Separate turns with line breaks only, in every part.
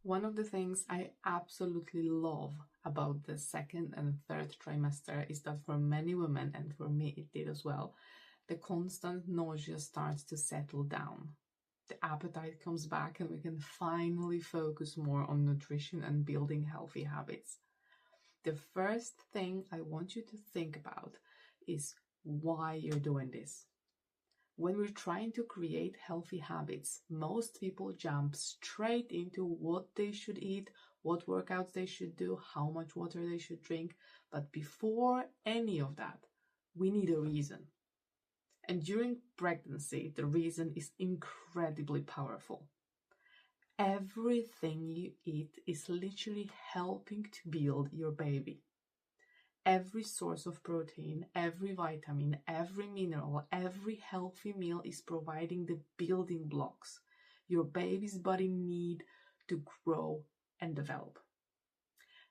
One of the things I absolutely love about the second and third trimester is that for many women, and for me it did as well, the constant nausea starts to settle down. The appetite comes back and we can finally focus more on nutrition and building healthy habits. The first thing I want you to think about is why you're doing this. When we're trying to create healthy habits, most people jump straight into what they should eat, what workouts they should do, how much water they should drink. But before any of that, we need a reason. And during pregnancy, the reason is incredibly powerful. Everything you eat is literally helping to build your baby. Every source of protein, every vitamin, every mineral, every healthy meal is providing the building blocks your baby's body need to grow and develop.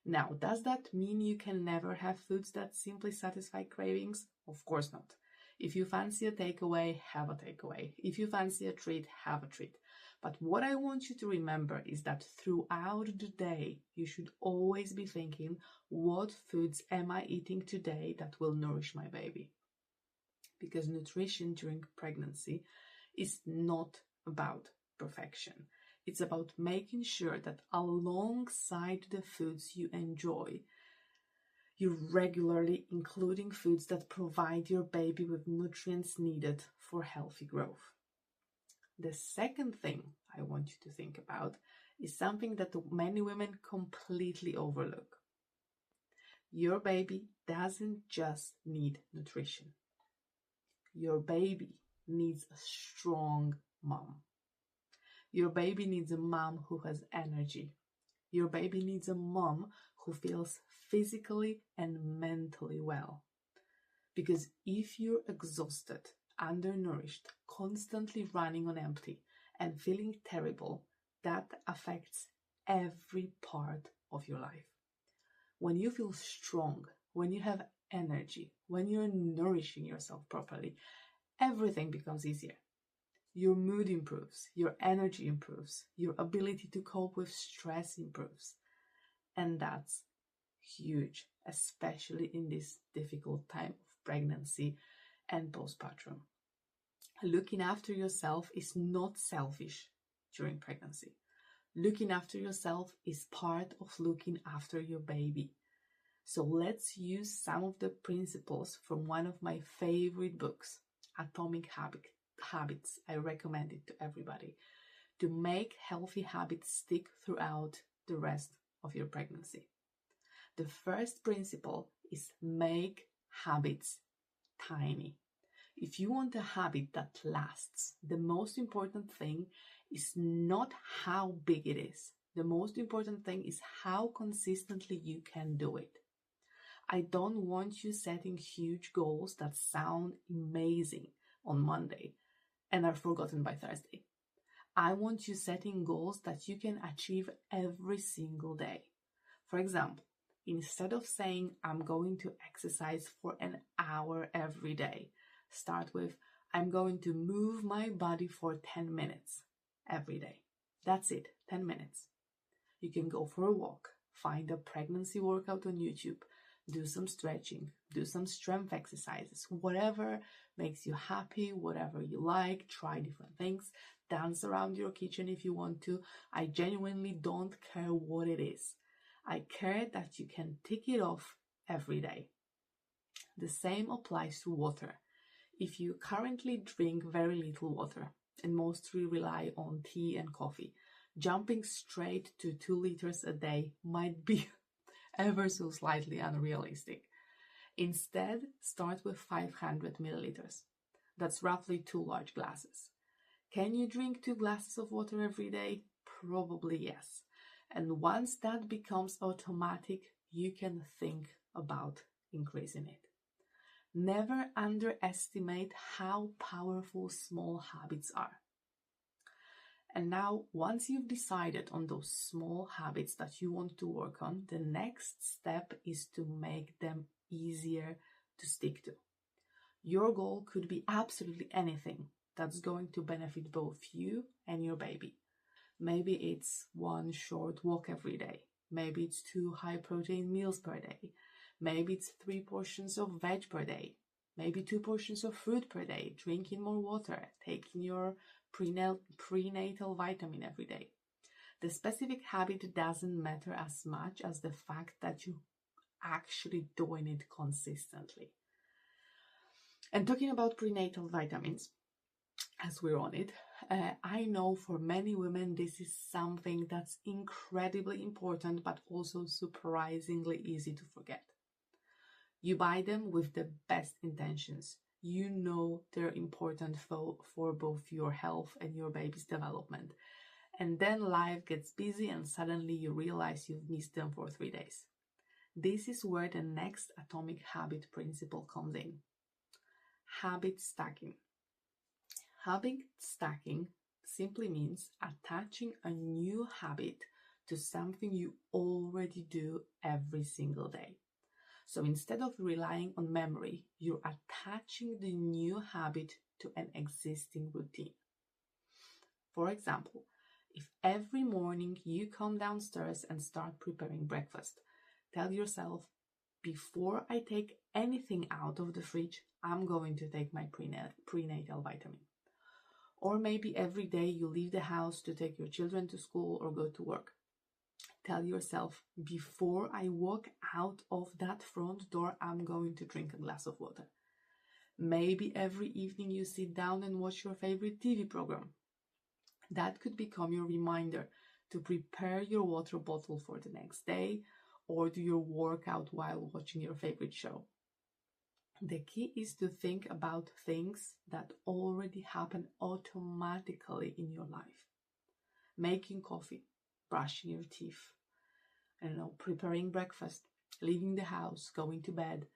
Now, does that mean you can never have foods that simply satisfy cravings? Of course not. If you fancy a takeaway, have a takeaway. If you fancy a treat, have a treat. But what I want you to remember is that throughout the day, you should always be thinking, what foods am I eating today that will nourish my baby? Because nutrition during pregnancy is not about perfection. It's about making sure that alongside the foods you enjoy, you're regularly including foods that provide your baby with nutrients needed for healthy growth. The second thing I want you to think about is something that many women completely overlook. Your baby doesn't just need nutrition. Your baby needs a strong mom. Your baby needs a mom who has energy. Your baby needs a mom who feels physically and mentally well. Because if you're exhausted, undernourished, constantly running on empty, and feeling terrible, that affects every part of your life. When you feel strong, when you have energy, when you're nourishing yourself properly, everything becomes easier. Your mood improves, your energy improves, your ability to cope with stress improves. And that's huge, especially in this difficult time of pregnancy and postpartum. Looking after yourself is not selfish during pregnancy. Looking after yourself is part of looking after your baby. So let's use some of the principles from one of my favorite books, Atomic Habits. I recommend it to everybody, to make healthy habits stick throughout the rest of your pregnancy. The first principle is make habits tiny. If you want a habit that lasts, the most important thing is not how big it is. The most important thing is how consistently you can do it. I don't want you setting huge goals that sound amazing on Monday and are forgotten by Thursday. I want you setting goals that you can achieve every single day. For example, instead of saying, I'm going to exercise for an hour every day, start with, I'm going to move my body for 10 minutes every day. That's it, 10 minutes. You can go for a walk, find a pregnancy workout on YouTube, do some stretching, do some strength exercises, whatever makes you happy, whatever you like, try different things, dance around your kitchen if you want to. I genuinely don't care what it is. I care that you can tick it off every day. The same applies to water. If you currently drink very little water and mostly rely on tea and coffee, jumping straight to 2 liters a day might be ever so slightly unrealistic. Instead, start with 500 milliliters. That's roughly 2 large glasses. Can you drink 2 glasses of water every day? Probably yes. And once that becomes automatic, you can think about increasing it. Never underestimate how powerful small habits are. And now, once you've decided on those small habits that you want to work on, the next step is to make them easier to stick to. Your goal could be absolutely anything that's going to benefit both you and your baby. Maybe it's one short walk every day. Maybe it's 2 high-protein meals per day. Maybe it's 3 portions of veg per day. Maybe 2 portions of fruit per day. Drinking more water. Taking your prenatal vitamin every day. The specific habit doesn't matter as much as the fact that you actually doing it consistently. And talking about prenatal vitamins, as we're on it, I know for many women this is something that's incredibly important, but also surprisingly easy to forget. You buy them with the best intentions. You know they're important for both your health and your baby's development. And then life gets busy and suddenly you realize you've missed them for 3 days. This is where the next atomic habit principle comes in. Habit stacking. Habit stacking simply means attaching a new habit to something you already do every single day. So instead of relying on memory, you're attaching the new habit to an existing routine. For example, if every morning you come downstairs and start preparing breakfast, tell yourself, before I take anything out of the fridge, I'm going to take my prenatal vitamin. Or maybe every day you leave the house to take your children to school or go to work. Tell yourself, before I walk out of that front door, I'm going to drink a glass of water. Maybe every evening you sit down and watch your favorite TV program. That could become your reminder to prepare your water bottle for the next day or do your workout while watching your favorite show. The key is to think about things that already happen automatically in your life. Making coffee, brushing your teeth, preparing breakfast, leaving the house, going to bed.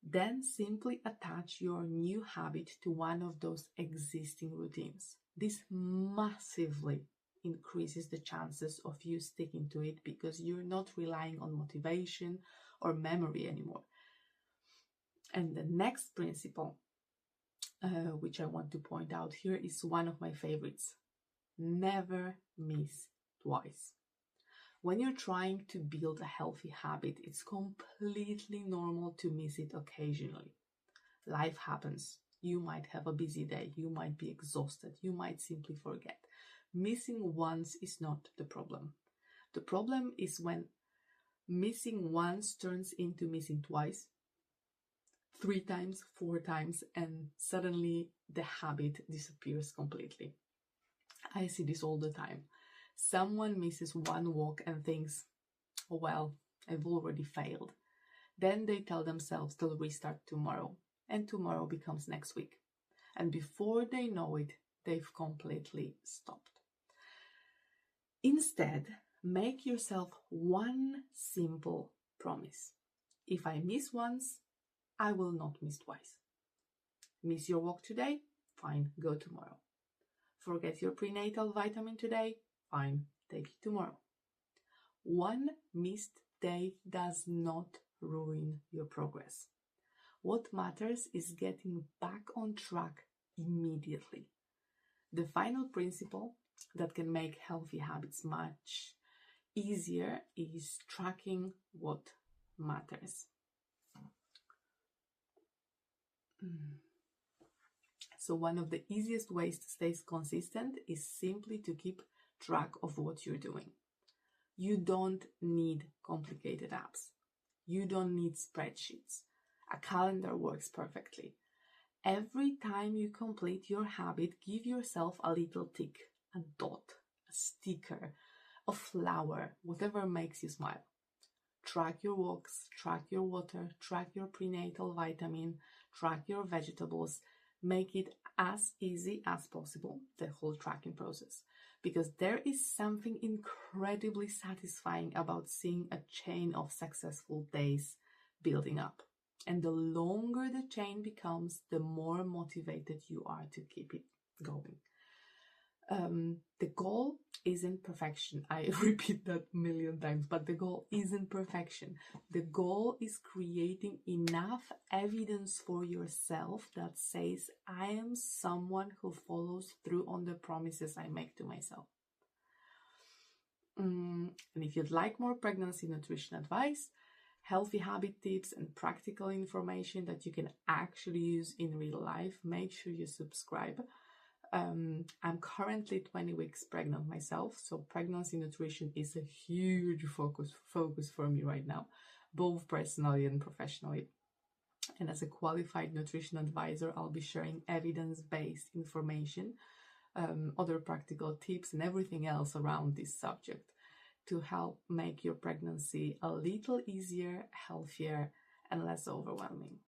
Then simply attach your new habit to one of those existing routines. This massively increases the chances of you sticking to it because you're not relying on motivation or memory anymore. And the next principle, which I want to point out here, is one of my favorites. Never miss twice. When you're trying to build a healthy habit, it's completely normal to miss it occasionally. Life happens. You might have a busy day. You might be exhausted. You might simply forget. Missing once is not the problem. The problem is when missing once turns into missing twice, 3 times, 4 times, and suddenly the habit disappears completely. I see this all the time. Someone misses one walk and thinks, oh well, I've already failed. Then they tell themselves they'll restart tomorrow, and tomorrow becomes next week. And before they know it, they've completely stopped. Instead, make yourself one simple promise. If I miss once, I will not miss twice. Miss your walk today? Fine, go tomorrow. Forget your prenatal vitamin today? Fine, take it tomorrow. One missed day does not ruin your progress. What matters is getting back on track immediately. The final principle that can make healthy habits much easier is tracking what matters. So one of the easiest ways to stay consistent is simply to keep track of what you're doing. You don't need complicated apps. You don't need spreadsheets. A calendar works perfectly. Every time you complete your habit, give yourself a little tick, a dot, a sticker, a flower, whatever makes you smile. Track your walks, track your water, track your prenatal vitamin, track your vegetables. Make it as easy as possible, the whole tracking process, because there is something incredibly satisfying about seeing a chain of successful days building up. And the longer the chain becomes, the more motivated you are to keep it going. The goal isn't perfection. I repeat that a million times, but the goal isn't perfection. The goal is creating enough evidence for yourself that says, I am someone who follows through on the promises I make to myself. And if you'd like more pregnancy nutrition advice, healthy habit tips, and practical information that you can actually use in real life, make sure you subscribe. I'm currently 20 weeks pregnant myself, so pregnancy nutrition is a huge focus for me right now, both personally and professionally. And as a qualified nutrition advisor, I'll be sharing evidence-based information, other practical tips, and everything else around this subject to help make your pregnancy a little easier, healthier, and less overwhelming.